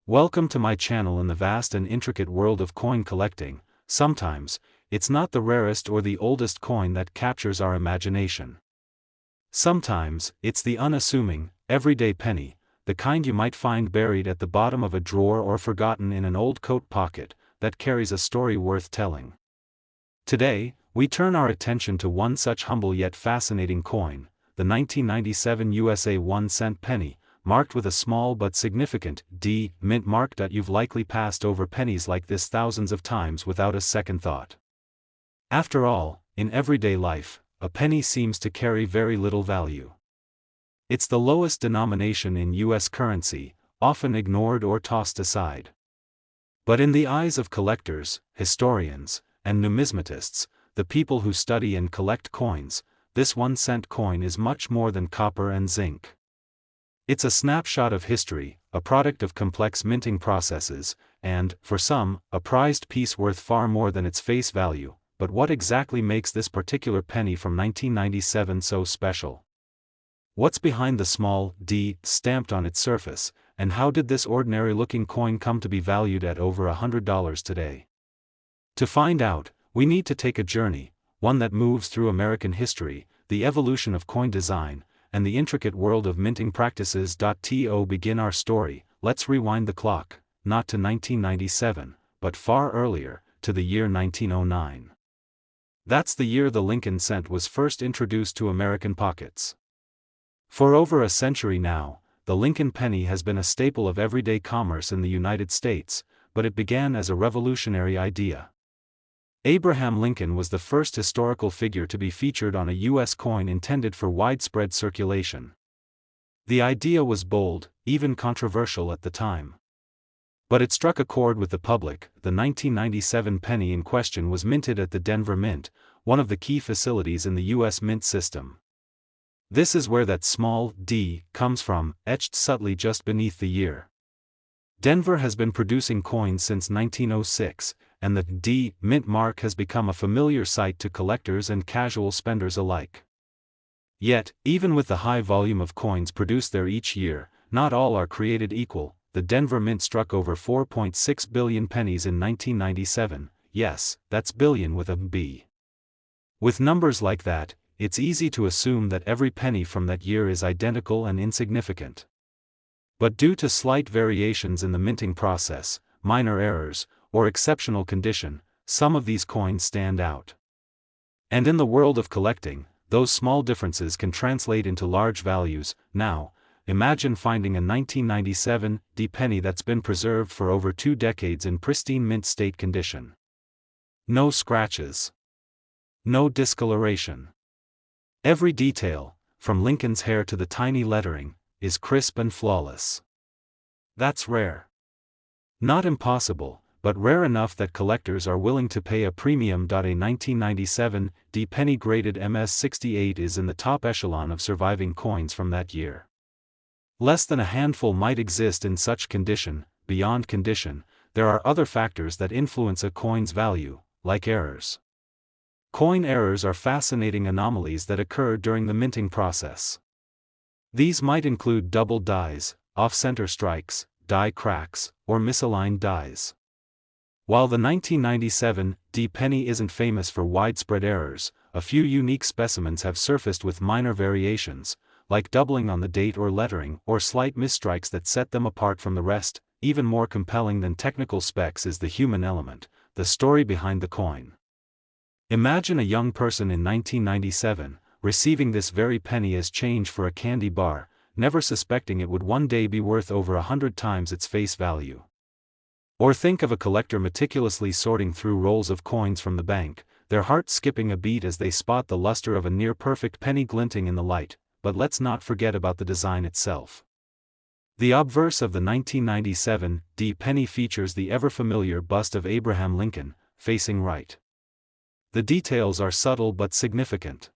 Welcome to my channel. In the vast and intricate world of coin collecting, sometimes, it's not the rarest or the oldest coin that captures our imagination. Sometimes, it's the unassuming, everyday penny, the kind you might find buried at the bottom of a drawer or forgotten in an old coat pocket, that carries a story worth telling. Today, we turn our attention to one such humble yet fascinating coin, the 1997 USA 1-cent penny, marked with a small but significant D mint mark. You've likely passed over pennies like this thousands of times without a second thought. After all, in everyday life, a penny seems to carry very little value. It's the lowest denomination in U.S. currency, often ignored or tossed aside. But in the eyes of collectors, historians, and numismatists, the people who study and collect coins, this 1-cent coin is much more than copper and zinc. It's a snapshot of history, a product of complex minting processes, and, for some, a prized piece worth far more than its face value. But what exactly makes this particular penny from 1997 so special? What's behind the small D stamped on its surface, and how did this ordinary-looking coin come to be valued at over $100 today? To find out, we need to take a journey, one that moves through American history, the evolution of coin design, and the intricate world of minting practices. To begin our story, let's rewind the clock, not to 1997, but far earlier, to the year 1909. That's the year the Lincoln cent was first introduced to American pockets. For over a century now, the Lincoln penny has been a staple of everyday commerce in the United States, but it began as a revolutionary idea. Abraham Lincoln was the first historical figure to be featured on a U.S. coin intended for widespread circulation. The idea was bold, even controversial at the time. But it struck a chord with the public. The 1997 penny in question was minted at the Denver Mint, one of the key facilities in the U.S. mint system. This is where that small d comes from, etched subtly just beneath the year. Denver has been producing coins since 1906, and the D mint mark has become a familiar sight to collectors and casual spenders alike. Yet, even with the high volume of coins produced there each year, not all are created equal. The Denver Mint struck over 4.6 billion pennies in 1997, yes, that's billion with a B. With numbers like that, it's easy to assume that every penny from that year is identical and insignificant. But due to slight variations in the minting process, minor errors, or exceptional condition, some of these coins stand out. And in the world of collecting, those small differences can translate into large values. Now, imagine finding a 1997 D penny that's been preserved for over 2 decades in pristine mint state condition. No scratches. No discoloration. Every detail, from Lincoln's hair to the tiny lettering, is crisp and flawless. That's rare. Not impossible, but rare enough that collectors are willing to pay a premium. A 1997 D penny graded MS-68 is in the top echelon of surviving coins from that year. Less than a handful might exist in such condition. Beyond condition, there are other factors that influence a coin's value, like errors. Coin errors are fascinating anomalies that occur during the minting process. These might include double dies, off-center strikes, die cracks, or misaligned dies. While the 1997 D penny isn't famous for widespread errors, a few unique specimens have surfaced with minor variations, like doubling on the date or lettering, or slight misstrikes that set them apart from the rest. Even more compelling than technical specs is the human element, the story behind the coin. Imagine a young person in 1997, receiving this very penny as change for a candy bar, never suspecting it would one day be worth over 100 times its face value. Or think of a collector meticulously sorting through rolls of coins from the bank, their heart skipping a beat as they spot the luster of a near-perfect penny glinting in the light. But let's not forget about the design itself. The obverse of the 1997 D penny features the ever-familiar bust of Abraham Lincoln, facing right. The details are subtle but significant.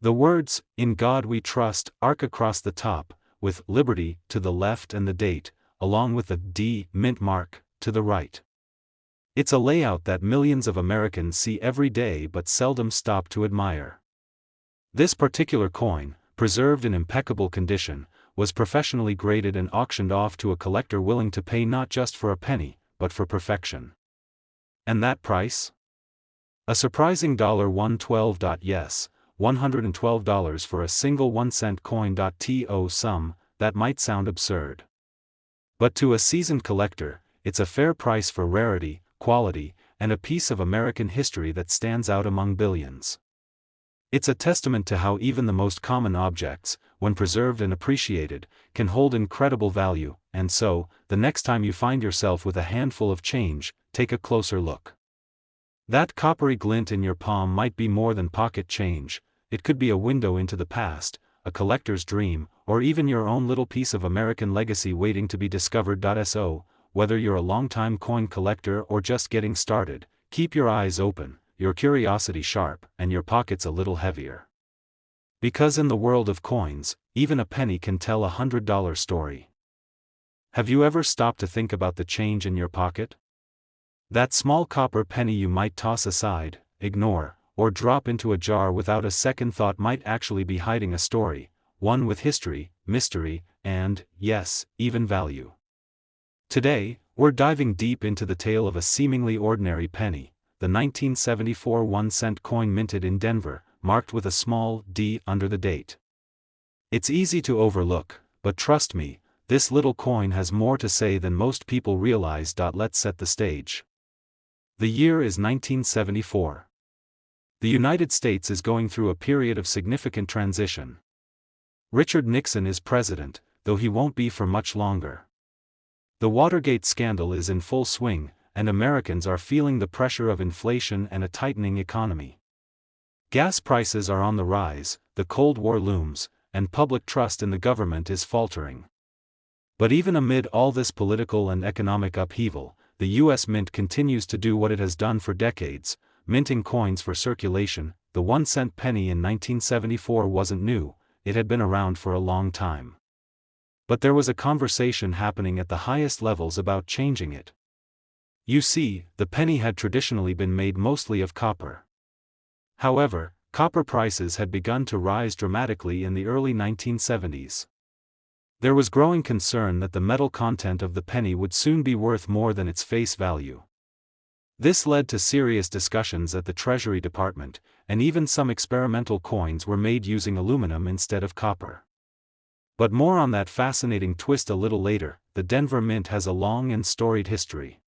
The words, "In God We Trust," arc across the top, with "Liberty" to the left and the date, along with the D mint mark, to the right. It's a layout that millions of Americans see every day but seldom stop to admire. This particular coin, preserved in impeccable condition, was professionally graded and auctioned off to a collector willing to pay not just for a penny, but for perfection. And that price? A surprising $112. Yes, $112 for a single 1-cent coin. To some, that might sound absurd. But to a seasoned collector, it's a fair price for rarity, quality, and a piece of American history that stands out among billions. It's a testament to how even the most common objects, when preserved and appreciated, can hold incredible value, and so, the next time you find yourself with a handful of change, take a closer look. That coppery glint in your palm might be more than pocket change. It could be a window into the past, a collector's dream, or even your own little piece of American legacy waiting to be discovered. So, whether you're a longtime coin collector or just getting started, keep your eyes open, your curiosity sharp, and your pockets a little heavier. Because in the world of coins, even a penny can tell $100 story. Have you ever stopped to think about the change in your pocket? That small copper penny you might toss aside, ignore, or drop into a jar without a second thought might actually be hiding a story, one with history, mystery, and, yes, even value. Today, we're diving deep into the tale of a seemingly ordinary penny, the 1974 1-cent coin minted in Denver, marked with a small D under the date. It's easy to overlook, but trust me, this little coin has more to say than most people realize. Let's set the stage. The year is 1974. The United States is going through a period of significant transition. Richard Nixon is president, though he won't be for much longer. The Watergate scandal is in full swing, and Americans are feeling the pressure of inflation and a tightening economy. Gas prices are on the rise, the Cold War looms, and public trust in the government is faltering. But even amid all this political and economic upheaval, the U.S. Mint continues to do what it has done for decades, minting coins for circulation. The 1-cent penny in 1974 wasn't new, it had been around for a long time. But there was a conversation happening at the highest levels about changing it. You see, the penny had traditionally been made mostly of copper. However, copper prices had begun to rise dramatically in the early 1970s. There was growing concern that the metal content of the penny would soon be worth more than its face value. This led to serious discussions at the Treasury Department, and even some experimental coins were made using aluminum instead of copper. But more on that fascinating twist a little later. The Denver Mint has a long and storied history.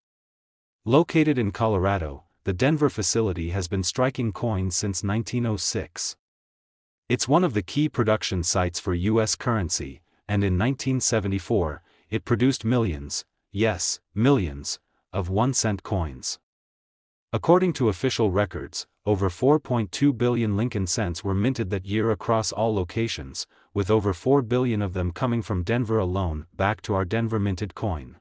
Located in Colorado, the Denver facility has been striking coins since 1906. It's one of the key production sites for U.S. currency, and in 1974, it produced millions, yes, millions, of 1-cent coins. According to official records, over 4.2 billion Lincoln cents were minted that year across all locations, with over 4 billion of them coming from Denver alone. Back to our Denver minted coin.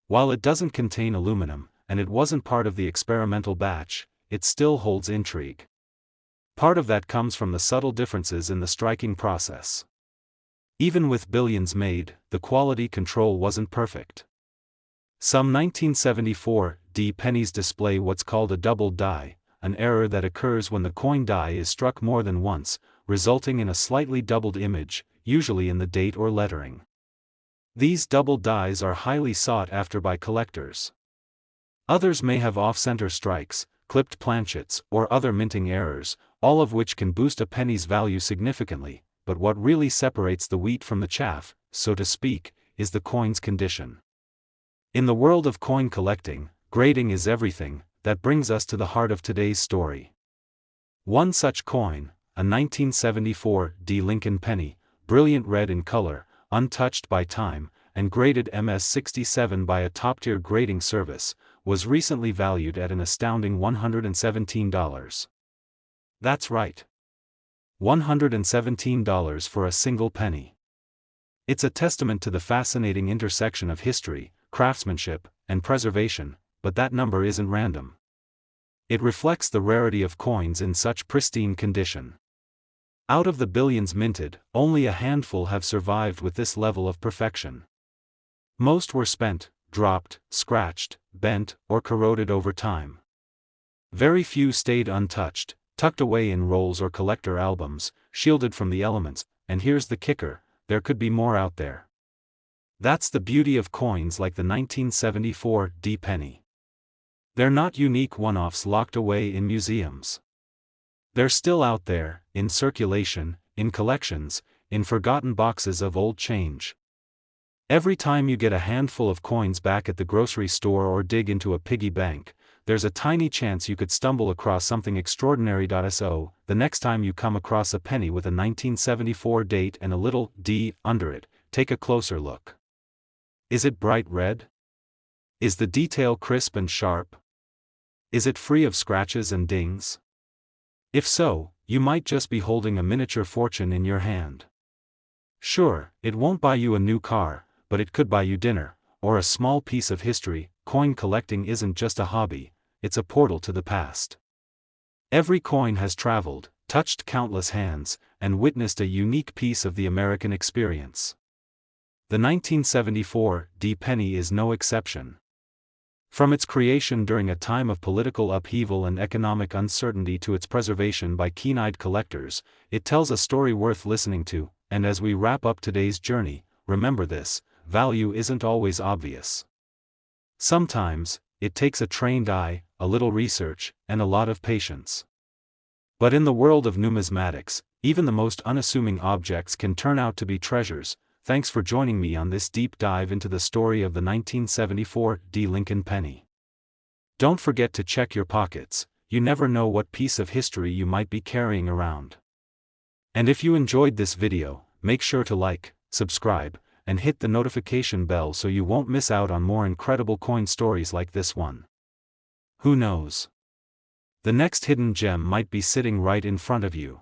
While it doesn't contain aluminum, and it wasn't part of the experimental batch, it still holds intrigue. Part of that comes from the subtle differences in the striking process. Even with billions made, the quality control wasn't perfect. Some 1974 D pennies display what's called a double die, an error that occurs when the coin die is struck more than once, resulting in a slightly doubled image, usually in the date or lettering. These double dies are highly sought after by collectors. Others may have off-center strikes, clipped planchets, or other minting errors, all of which can boost a penny's value significantly. But what really separates the wheat from the chaff, so to speak, is the coin's condition. In the world of coin collecting, grading is everything. That brings us to the heart of today's story. One such coin, a 1974 D Lincoln penny, brilliant red in color, untouched by time, and graded MS-67 by a top-tier grading service, was recently valued at an astounding $117. That's right. $117 for a single penny. It's a testament to the fascinating intersection of history, craftsmanship, and preservation, but that number isn't random. It reflects the rarity of coins in such pristine condition. Out of the billions minted, only a handful have survived with this level of perfection. Most were spent, dropped, scratched, bent, or corroded over time. Very few stayed untouched, tucked away in rolls or collector albums, shielded from the elements. And here's the kicker, there could be more out there. That's the beauty of coins like the 1974 D penny. They're not unique one-offs locked away in museums. They're still out there, in circulation, in collections, in forgotten boxes of old change. Every time you get a handful of coins back at the grocery store or dig into a piggy bank, there's a tiny chance you could stumble across something extraordinary. So, the next time you come across a penny with a 1974 date and a little D under it, take a closer look. Is it bright red? Is the detail crisp and sharp? Is it free of scratches and dings? If so, you might just be holding a miniature fortune in your hand. Sure, it won't buy you a new car, but it could buy you dinner, or a small piece of history. Coin collecting isn't just a hobby, it's a portal to the past. Every coin has traveled, touched countless hands, and witnessed a unique piece of the American experience. The 1974 D penny is no exception. From its creation during a time of political upheaval and economic uncertainty to its preservation by keen-eyed collectors, it tells a story worth listening to. And as we wrap up today's journey, remember this: value isn't always obvious. Sometimes, it takes a trained eye, a little research, and a lot of patience. But in the world of numismatics, even the most unassuming objects can turn out to be treasures. Thanks for joining me on this deep dive into the story of the 1974 D Lincoln penny. Don't forget to check your pockets, you never know what piece of history you might be carrying around. And if you enjoyed this video, make sure to like, subscribe, and hit the notification bell so you won't miss out on more incredible coin stories like this one. Who knows? The next hidden gem might be sitting right in front of you.